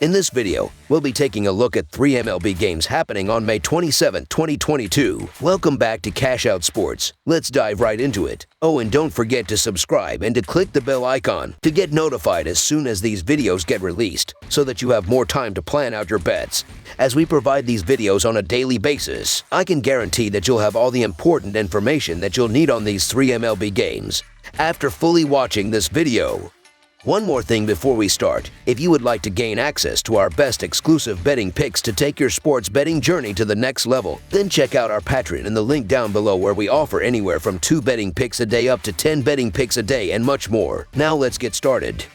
In this video, we'll be taking a look at 3 MLB games happening on May 27, 2022. Welcome back to Cash Out Sports. Let's dive right into it. Oh, and don't forget to subscribe and to click the bell icon to get notified as soon as these videos get released, so that you have more time to plan out your bets. As we provide these videos on a daily basis, I can guarantee that you'll have all the important information that you'll need on these 3 MLB games after fully watching this video. One more thing before we start. If you would like to gain access to our best exclusive betting picks to take your sports betting journey to the next level, then check out our Patreon in the link down below, where we offer anywhere from 2 betting picks a day up to 10 betting picks a day and much more. Now let's get started.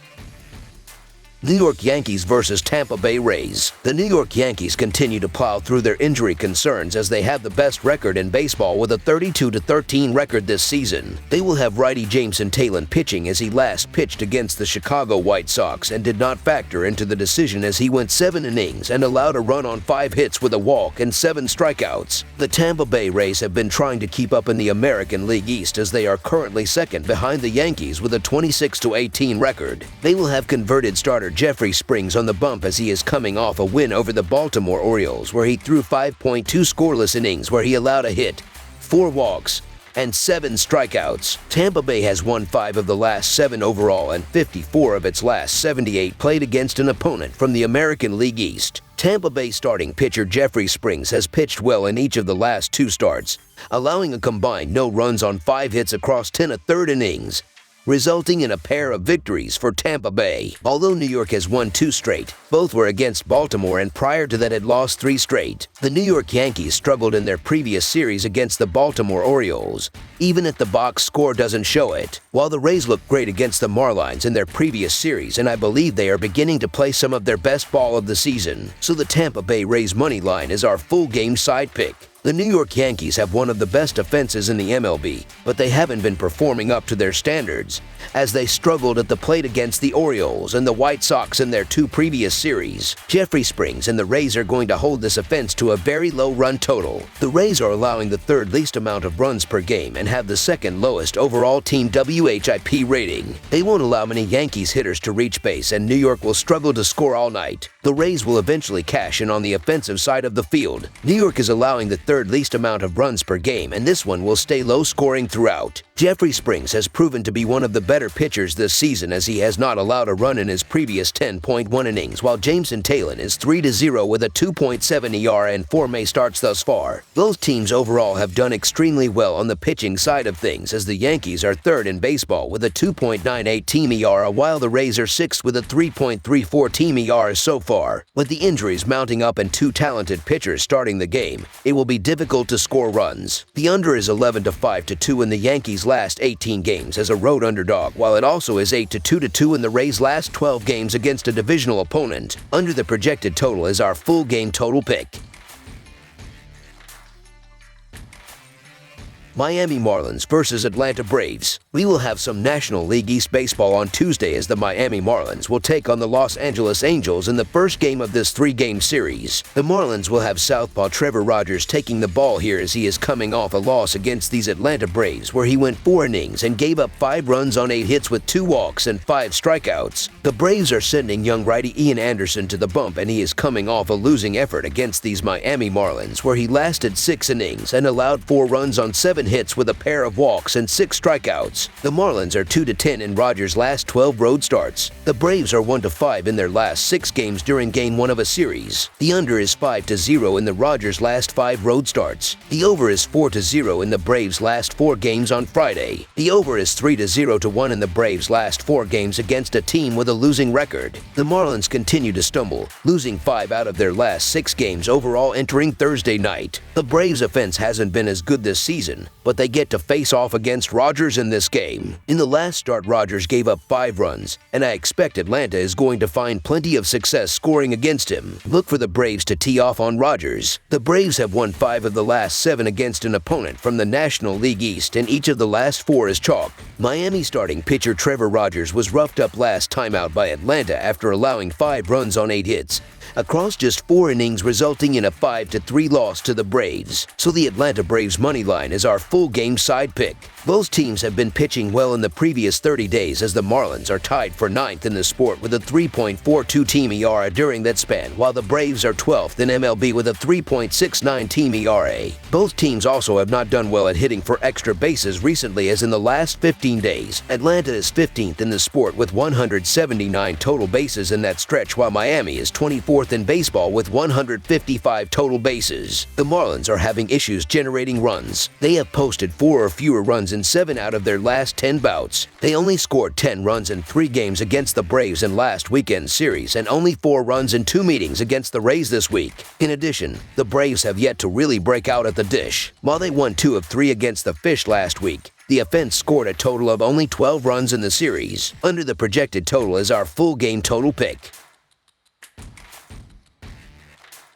New York Yankees versus Tampa Bay Rays. The New York Yankees continue to plow through their injury concerns as they have the best record in baseball with a 32-13 record this season. They will have righty Jameson Taillon pitching, as he last pitched against the Chicago White Sox and did not factor into the decision, as he went 7 innings and allowed a run on 5 hits with a walk and 7 strikeouts. The Tampa Bay Rays have been trying to keep up in the American League East, as they are currently second behind the Yankees with a 26-18 record. They will have converted starter Jeffrey Springs on the bump, as he is coming off a win over the Baltimore Orioles, where he threw 5.2 scoreless innings where he allowed a hit, 4 walks, and 7 strikeouts. Tampa Bay has won 5 of the last 7 overall and 54 of its last 78 played against an opponent from the American League East. Tampa Bay starting pitcher Jeffrey Springs has pitched well in each of the last 2 starts, allowing a combined no runs on 5 hits across 10 1/3 innings, resulting in a pair of victories for Tampa Bay. Although New York has won 2 straight, both were against Baltimore, and prior to that had lost 3 straight. The New York Yankees struggled in their previous series against the Baltimore Orioles, even if the box score doesn't show it, while the Rays looked great against the Marlins in their previous series, and I believe they are beginning to play some of their best ball of the season. So the Tampa Bay Rays money line is our full game side pick. The New York Yankees have one of the best offenses in the MLB, but they haven't been performing up to their standards, as they struggled at the plate against the Orioles and the White Sox in their 2 previous series. Jeffrey Springs and the Rays are going to hold this offense to a very low run total. The Rays are allowing the 3rd least amount of runs per game and have the 2nd lowest overall team WHIP rating. They won't allow many Yankees hitters to reach base, and New York will struggle to score all night. The Rays will eventually cash in on the offensive side of the field. New York is allowing the 3rd least amount of runs per game, and this one will stay low scoring throughout. Jeffrey Springs has proven to be one of the better pitchers this season, as he has not allowed a run in his previous 10.1 innings, while Jameson Taillon is 3-0 with a 2.7 ERA and 4 May starts thus far. Both teams overall have done extremely well on the pitching side of things, as the Yankees are 3rd in baseball with a 2.98 team ERA, while the Rays are 6th with a 3.34 team ERA so far. With the injuries mounting up and 2 talented pitchers starting the game, it will be difficult to score runs. The under is 11-5-2 in the Yankees' last 18 games as a road underdog, while it also is 8-2-2 in the Rays' last 12 games against a divisional opponent. Under the projected total is our full game total pick. Miami Marlins versus Atlanta Braves. We will have some National League East baseball on Tuesday, as the Miami Marlins will take on the Los Angeles Angels in the first game of this 3-game series. The Marlins will have southpaw Trevor Rogers taking the ball here, as he is coming off a loss against these Atlanta Braves, where he went 4 innings and gave up 5 runs on 8 hits with 2 walks and 5 strikeouts. The Braves are sending young righty Ian Anderson to the bump, and he is coming off a losing effort against these Miami Marlins, where he lasted 6 innings and allowed 4 runs on 7 hits with a pair of walks and 6 strikeouts. The Marlins are 2-10 in Rogers' last 12 road starts. The Braves are 1-5 in their last 6 games during Game 1 of a series. The under is 5-0 in the Rogers' last 5 road starts. The over is 4-0 in the Braves' last 4 games on Friday. The over is 3-0-1 in the Braves' last 4 games against a team with a losing record. The Marlins continue to stumble, losing 5 out of their last 6 games overall entering Thursday night. The Braves' offense hasn't been as good this season, but they get to face off against Rogers in this game. In the last start, Rogers gave up 5 runs, and I expect Atlanta is going to find plenty of success scoring against him. Look for the Braves to tee off on Rogers. The Braves have won 5 of the last 7 against an opponent from the National League East, and each of the last 4 is chalk. Miami starting pitcher Trevor Rogers was roughed up last time out by Atlanta after allowing 5 runs on 8 hits. across just 4 innings, resulting in a 5-3 loss to the Braves. So the Atlanta Braves money line is our full game side pick. Both teams have been pitching well in the previous 30 days, as the Marlins are tied for 9th in the sport with a 3.42 team ERA during that span, while the Braves are 12th in MLB with a 3.69 team ERA. Both teams also have not done well at hitting for extra bases recently, as in the last 15 days. Atlanta is 15th in the sport with 179 total bases in that stretch, while Miami is 24th in baseball with 155 total bases. The Marlins are having issues generating runs. They have posted 4 or fewer runs in 7 out of their last 10 bouts. They only scored 10 runs in 3 games against the Braves in last weekend's series, and only 4 runs in 2 meetings against the Rays this week. In addition, the Braves have yet to really break out at the dish. While they won 2 of 3 against the Fish last week, the offense scored a total of only 12 runs in the series. Under the projected total is our full game total pick.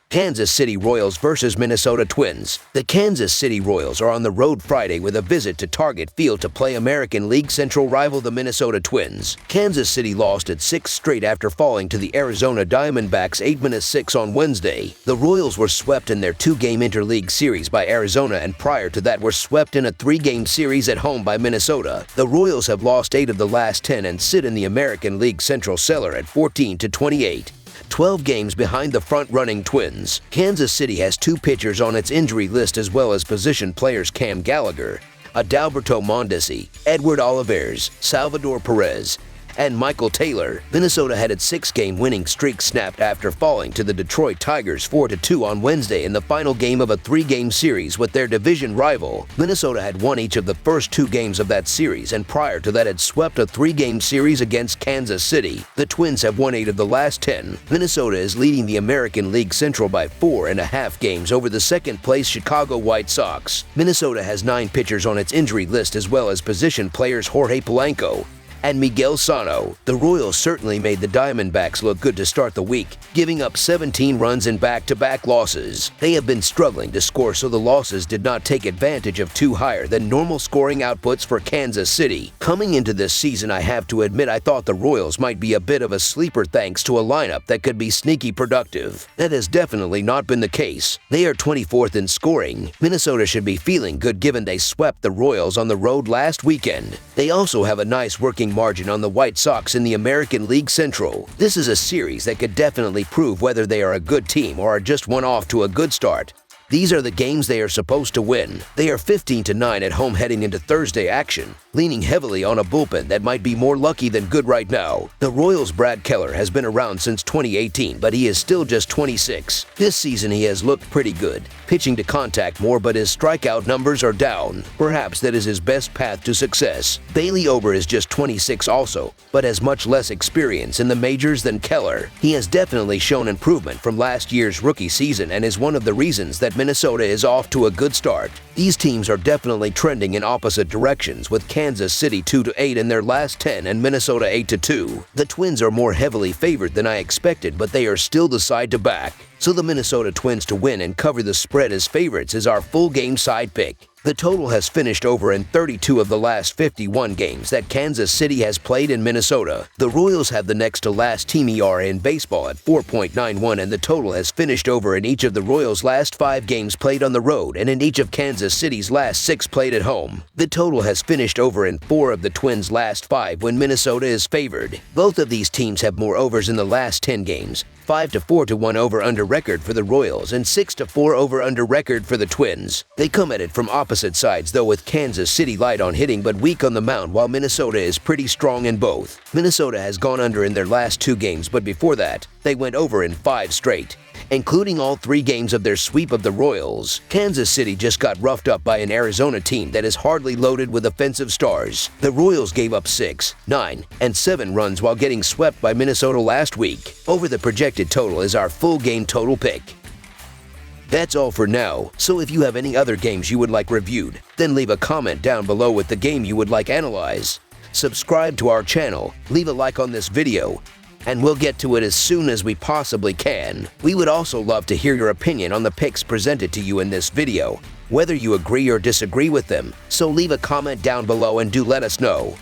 Kansas City Royals versus Minnesota Twins. The Kansas City Royals are on the road Friday with a visit to Target Field to play American League Central rival the Minnesota Twins. Kansas City lost its 6th straight after falling to the Arizona Diamondbacks 8-6 on Wednesday. The Royals were swept in their 2-game interleague series by Arizona, and prior to that were swept in a 3-game series at home by Minnesota. The Royals have lost 8 of the last 10 and sit in the American League Central cellar at 14-28. 12 games behind the front-running Twins. Kansas City has 2 pitchers on its injury list, as well as position players Cam Gallagher, Adalberto Mondesi, Edward Olivares, Salvador Perez, and Michael Taylor. Minnesota had its 6-game winning streak snapped after falling to the Detroit Tigers 4-2 on Wednesday in the final game of a 3-game series with their division rival. Minnesota had won each of the first 2 games of that series, and prior to that had swept a 3-game series against Kansas City. The Twins have won 8 of the last 10. Minnesota is leading the American League Central by 4.5 games over the second-place Chicago White Sox. Minnesota has 9 pitchers on its injury list, as well as position players Jorge Polanco and Miguel Sano. The Royals certainly made the Diamondbacks look good to start the week, giving up 17 runs in back-to-back losses. They have been struggling to score, so the losses did not take advantage of 2 higher than normal scoring outputs for Kansas City. Coming into this season, I have to admit I thought the Royals might be a bit of a sleeper thanks to a lineup that could be sneaky productive. That has definitely not been the case. They are 24th in scoring. Minnesota should be feeling good given they swept the Royals on the road last weekend. They also have a nice working margin on the White Sox in the American League Central. This is a series that could definitely prove whether they are a good team or are just one off to a good start. These are the games they are supposed to win. They are 15-9 at home heading into Thursday action, leaning heavily on a bullpen that might be more lucky than good right now. The Royals' Brad Keller has been around since 2018, but he is still just 26. This season he has looked pretty good, pitching to contact more, but his strikeout numbers are down. Perhaps that is his best path to success. Bailey Ober is just 26 also, but has much less experience in the majors than Keller. He has definitely shown improvement from last year's rookie season and is one of the reasons that Minnesota is off to a good start. These teams are definitely trending in opposite directions, with Kansas City 2-8 in their last 10 and Minnesota 8-2. The Twins are more heavily favored than I expected, but they are still the side to back. So the Minnesota Twins to win and cover the spread as favorites is our full game side pick. The total has finished over in 32 of the last 51 games that Kansas City has played in Minnesota. The Royals have the next to last team ERA in baseball at 4.91, and the total has finished over in each of the Royals' last 5 games played on the road and in each of Kansas City's last 6 played at home. The total has finished over in 4 of the Twins' last 5 when Minnesota is favored. Both of these teams have more overs in the last 10 games. 5-4-1 over-under record for the Royals and 6-4 over-under record for the Twins. They come at it from opposite sides, though, with Kansas City light on hitting but weak on the mound, while Minnesota is pretty strong in both. Minnesota has gone under in their last 2 games, but before that, they went over in 5 straight, including all 3 games of their sweep of the Royals. Kansas City just got roughed up by an Arizona team that is hardly loaded with offensive stars. The Royals gave up 6, 9, and 7 runs while getting swept by Minnesota last week. Over the projected total is our full game total pick. That's all for now, so if you have any other games you would like reviewed, then leave a comment down below with the game you would like analyzed. Subscribe to our channel, leave a like on this video, and we'll get to it as soon as we possibly can. We would also love to hear your opinion on the picks presented to you in this video, whether you agree or disagree with them, so leave a comment down below and do let us know.